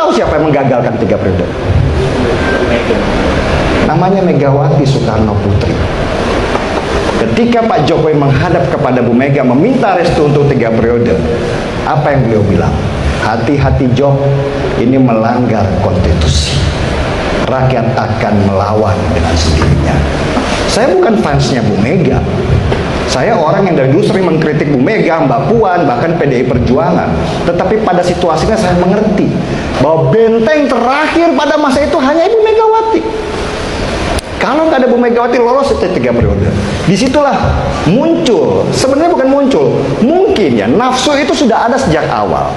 tahu siapa yang menggagalkan 3 periode? Namanya Megawati Soekarno Putri. Ketika Pak Jokowi menghadap kepada Bu Mega meminta restu untuk 3 periode, apa yang beliau bilang? Hati-hati Jok, ini melanggar konstitusi. Rakyat akan melawan dengan sendirinya. Saya bukan fansnya Bu Mega. Saya orang yang dari dulu sering mengkritik Bu Mega, Mbak Puan, bahkan PDI Perjuangan. Tetapi pada situasinya saya mengerti bahwa benteng terakhir pada masa itu hanya Ibu Megawati. Kalau nggak ada Bu Megawati lolos itu 3 periode. Disitulah muncul, sebenarnya bukan muncul, mungkin ya nafsu itu sudah ada sejak awal.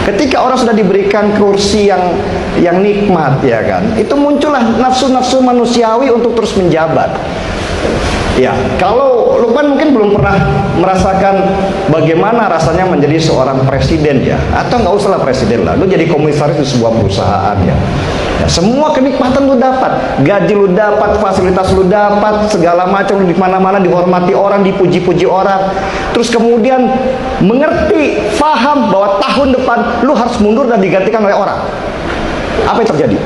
Ketika orang sudah diberikan kursi yang nikmat, ya kan, itu muncullah nafsu-nafsu manusiawi untuk terus menjabat. Ya, kalau Lukman mungkin belum pernah merasakan bagaimmana rasanya menjadi seorang presiden ya, atau nggak usah lah presiden lah, lu jadi komisaris di sebuah perusahaan ya. Ya, semua kenikmatan lu dapat, gaji lu dapat, fasilitas lu dapat, segala macam, lu di mana-mana dihormati orang, dipuji-puji orang. Terus kemudian mengerti, paham bahwa tahun depan lu harus mundur dan digantikan oleh orang. Apa yang terjadi?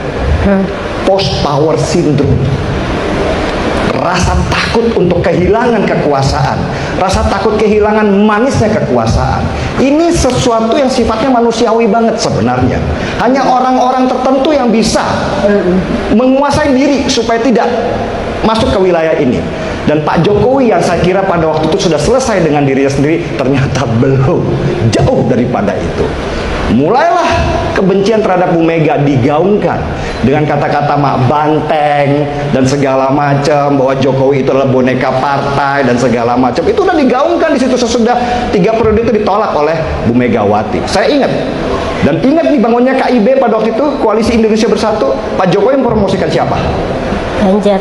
Post power syndrome. Rasa takut untuk kehilangan kekuasaan, rasa takut kehilangan manisnya kekuasaan. Ini sesuatu yang sifatnya manusiawi banget sebenarnya. Hanya orang-orang tertentu yang bisa menguasai diri supaya tidak masuk ke wilayah ini. Dan Pak Jokowi yang saya kira pada waktu itu sudah selesai dengan dirinya sendiri, ternyata belum, jauh daripada itu. Mulailah kebencian terhadap Bu Mega digaungkan dengan kata-kata mak banteng dan segala macam, bahwa Jokowi itu adalah boneka partai dan segala macam. Itu udah digaungkan di situ sesudah 3 periode itu ditolak oleh Bu Megawati. Saya ingat, dan ingat dibangunnya KIB pada waktu itu, Koalisi Indonesia Bersatu. Pak Jokowi mempromosikan siapa?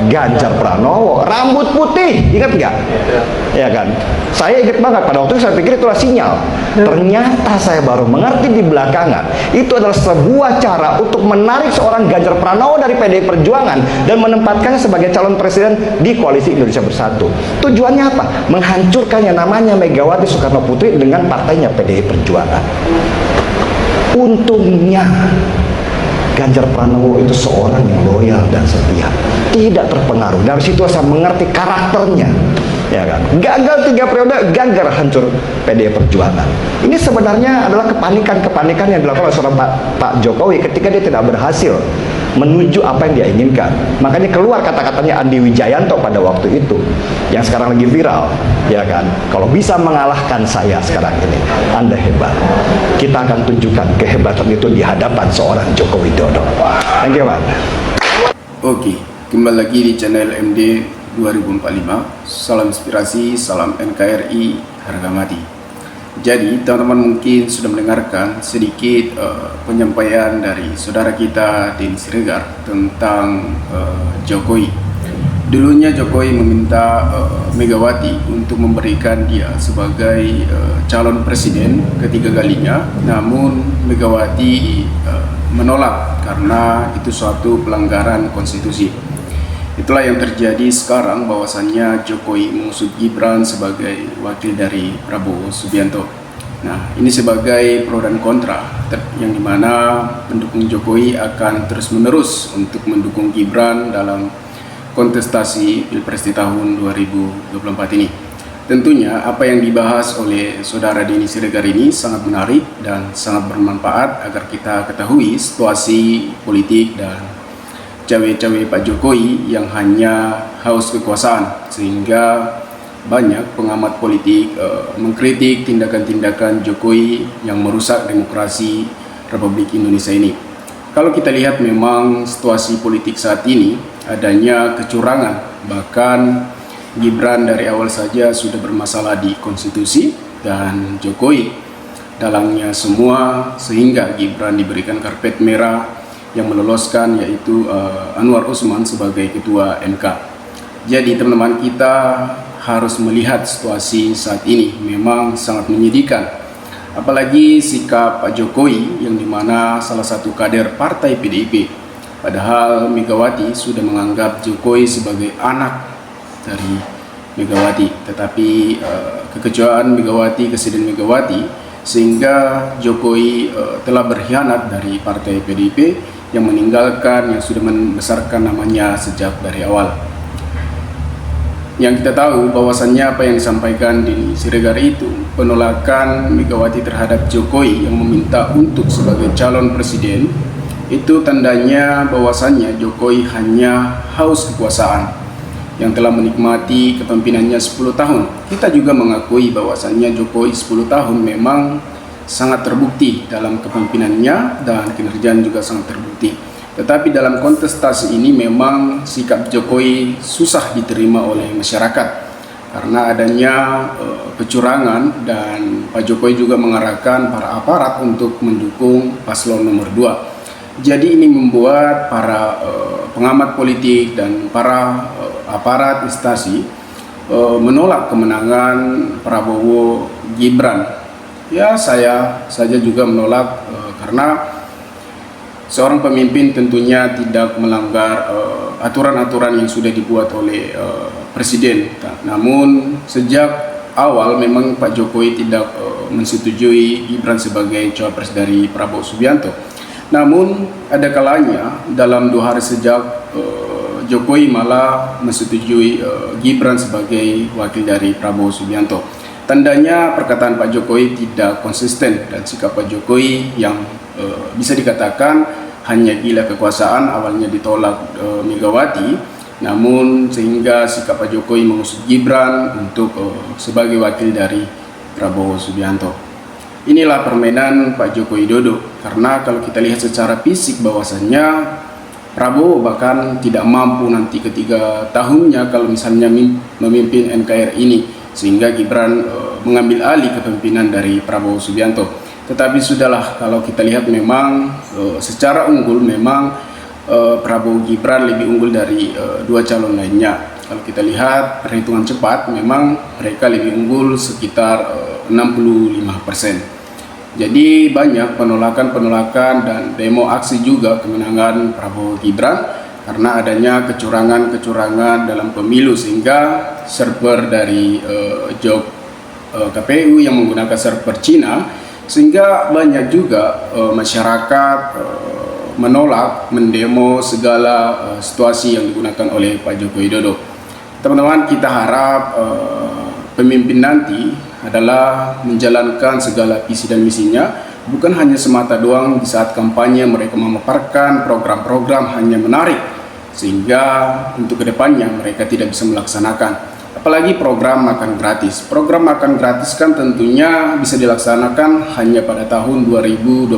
Ganjar Pranowo, rambut putih, ingat nggak? Ya kan? Saya ingat banget pada waktu itu, saya pikir itulah sinyal. Ternyata saya baru mengerti di belakangan, itu adalah sebuah cara untuk menarik seorang Ganjar Pranowo dari PDI Perjuangan dan menempatkannya sebagai calon presiden di Koalisi Indonesia Bersatu. Tujuannya apa? Menghancurkan yang namanya Megawati Soekarno Putri dengan partainya PDI Perjuangan. Untungnya Ganjar Pranowo itu seorang yang loyal dan setia, tidak terpengaruh. Dari situ saya mengerti karakternya, ya kan. Gagal 3 periode, gagal hancur PDI Perjuangan. Ini sebenarnya adalah kepanikan yang dilakukan oleh seorang Pak Jokowi ketika dia tidak berhasil menuju apa yang dia inginkan. Makanya keluar kata-katanya Andi Wijayanto pada waktu itu, yang sekarang lagi viral, ya kan. Kalau bisa mengalahkan saya sekarang ini, Anda hebat. Kita akan tunjukkan kehebatan itu di hadapan seorang Joko Widodo. Thank you, Pak. Oke, kembali lagi di channel MD 2045. Salam inspirasi, salam NKRI, harga mati. Jadi teman-teman mungkin sudah mendengarkan sedikit penyampaian dari saudara kita Denny Siregar tentang Jokowi. Dulunya Jokowi meminta Megawati untuk memberikan dia sebagai calon presiden ketiga kalinya, namun Megawati menolak karena itu suatu pelanggaran konstitusi. Itulah yang terjadi sekarang, bahwasannya Jokowi mengusung Gibran sebagai wakil dari Prabowo Subianto. Nah, ini sebagai pro dan kontra, yang dimana pendukung Jokowi akan terus-menerus untuk mendukung Gibran dalam kontestasi Pilpres di tahun 2024 ini. Tentunya apa yang dibahas oleh saudara Denny Siregar ini sangat menarik dan sangat bermanfaat agar kita ketahui situasi politik dan cawe-cawe Pak Jokowi yang hanya haus kekuasaan, sehingga banyak pengamat politik mengkritik tindakan-tindakan Jokowi yang merusak demokrasi Republik Indonesia ini. Kalau kita lihat, memang situasi politik saat ini adanya kecurangan, bahkan Gibran dari awal saja sudah bermasalah di konstitusi, dan Jokowi dalangnya semua, sehingga Gibran diberikan karpet merah yang meloloskan, yaitu Anwar Usman sebagai ketua MK. Jadi teman-teman, kita harus melihat situasi saat ini memang sangat menyedihkan, apalagi sikap Pak Jokowi yang dimana salah satu kader partai PDIP, padahal Megawati sudah menganggap Jokowi sebagai anak dari Megawati, tetapi kekecewaan Megawati, kesedihan Megawati sehingga Jokowi telah berkhianat dari partai PDIP yang meninggalkan, yang sudah membesarkan namanya sejak dari awal. Yang kita tahu bahwasannya apa yang disampaikan di Siregar itu penolakan Megawati terhadap Jokowi yang meminta untuk sebagai calon presiden, itu tandanya bahwasannya Jokowi hanya haus kekuasaan yang telah menikmati kepemimpinannya 10 tahun. Kita juga mengakui bahwasannya Jokowi 10 tahun memang sangat terbukti dalam kepemimpinannya dan kinerjanya juga sangat terbukti. Tetapi dalam kontestasi ini memang sikap Jokowi susah diterima oleh masyarakat karena adanya kecurangan, dan Pak Jokowi juga mengarahkan para aparat untuk mendukung paslon nomor 2. Jadi ini membuat para pengamat politik dan para aparat instansi menolak kemenangan Prabowo Gibran. Ya, saya saja juga menolak karena seorang pemimpin tentunya tidak melanggar aturan-aturan yang sudah dibuat oleh presiden. Namun sejak awal memang Pak Jokowi tidak menyetujui Gibran sebagai cawapres dari Prabowo Subianto. Namun ada kalanya dalam 2 hari sejak Jokowi malah menyetujui Gibran sebagai wakil dari Prabowo Subianto. Tandanya perkataan Pak Jokowi tidak konsisten dan sikap Pak Jokowi yang bisa dikatakan hanya gila kekuasaan, awalnya ditolak Megawati, namun sehingga sikap Pak Jokowi mengusung Gibran untuk sebagai wakil dari Prabowo Subianto. Inilah permainan Pak Joko Widodo, karena kalau kita lihat secara fisik bahwasannya Prabowo bahkan tidak mampu nanti ketiga tahunnya kalau misalnya memimpin NKRI ini, sehingga Gibran mengambil alih kepemimpinan dari Prabowo Subianto. Tetapi sudahlah, kalau kita lihat memang secara unggul memang Prabowo Gibran lebih unggul dari 2 calon lainnya. Kalau kita lihat perhitungan cepat memang mereka lebih unggul sekitar 65%. Jadi banyak penolakan dan demo aksi juga kemenangan Prabowo Gibran karena adanya kecurangan dalam pemilu, sehingga server dari KPU yang menggunakan server Cina, sehingga banyak juga masyarakat menolak, mendemo segala situasi yang digunakan oleh Pak Joko Widodo. Teman-teman, kita harap pemimpin nanti adalah menjalankan segala visi dan misinya, bukan hanya semata doang di saat kampanye mereka memaparkan program-program hanya menarik, sehingga untuk kedepannya mereka tidak bisa melaksanakan. Apalagi program makan gratis. Program makan gratis kan tentunya bisa dilaksanakan hanya pada tahun 2029.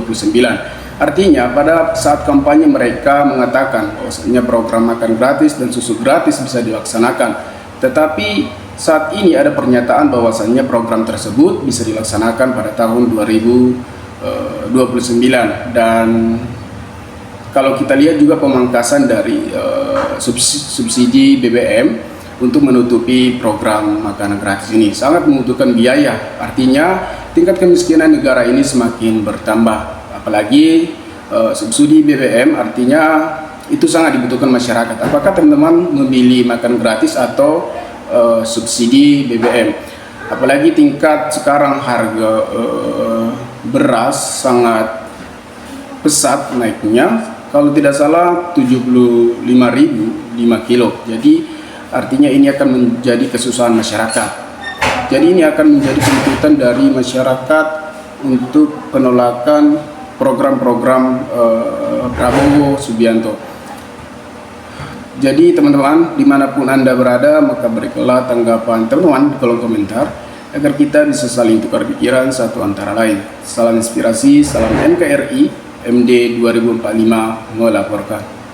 Artinya pada saat kampanye mereka mengatakan bahwasanya program makan gratis dan susu gratis bisa dilaksanakan. Tetapi saat ini ada pernyataan bahwasannya program tersebut bisa dilaksanakan pada tahun 2029. Dan kalau kita lihat juga pemangkasan dari subsidi BBM untuk menutupi program makanan gratis ini sangat membutuhkan biaya. Artinya tingkat kemiskinan negara ini semakin bertambah. Apalagi subsidi BBM artinya itu sangat dibutuhkan masyarakat. Apakah teman-teman memilih makan gratis atau subsidi BBM? Apalagi tingkat sekarang harga beras sangat pesat naiknya. Kalau tidak salah 75.000 5 kilo. Jadi artinya ini akan menjadi kesusahan masyarakat. Jadi ini akan menjadi tuntutan dari masyarakat untuk penolakan program-program Prabowo Subianto. Jadi teman-teman, dimanapun Anda berada, maka berikanlah tanggapan teman-teman di kolom komentar agar kita bisa saling tukar pikiran satu antara lain. Salam inspirasi, salam NKRI, MD 2045 melaporkan.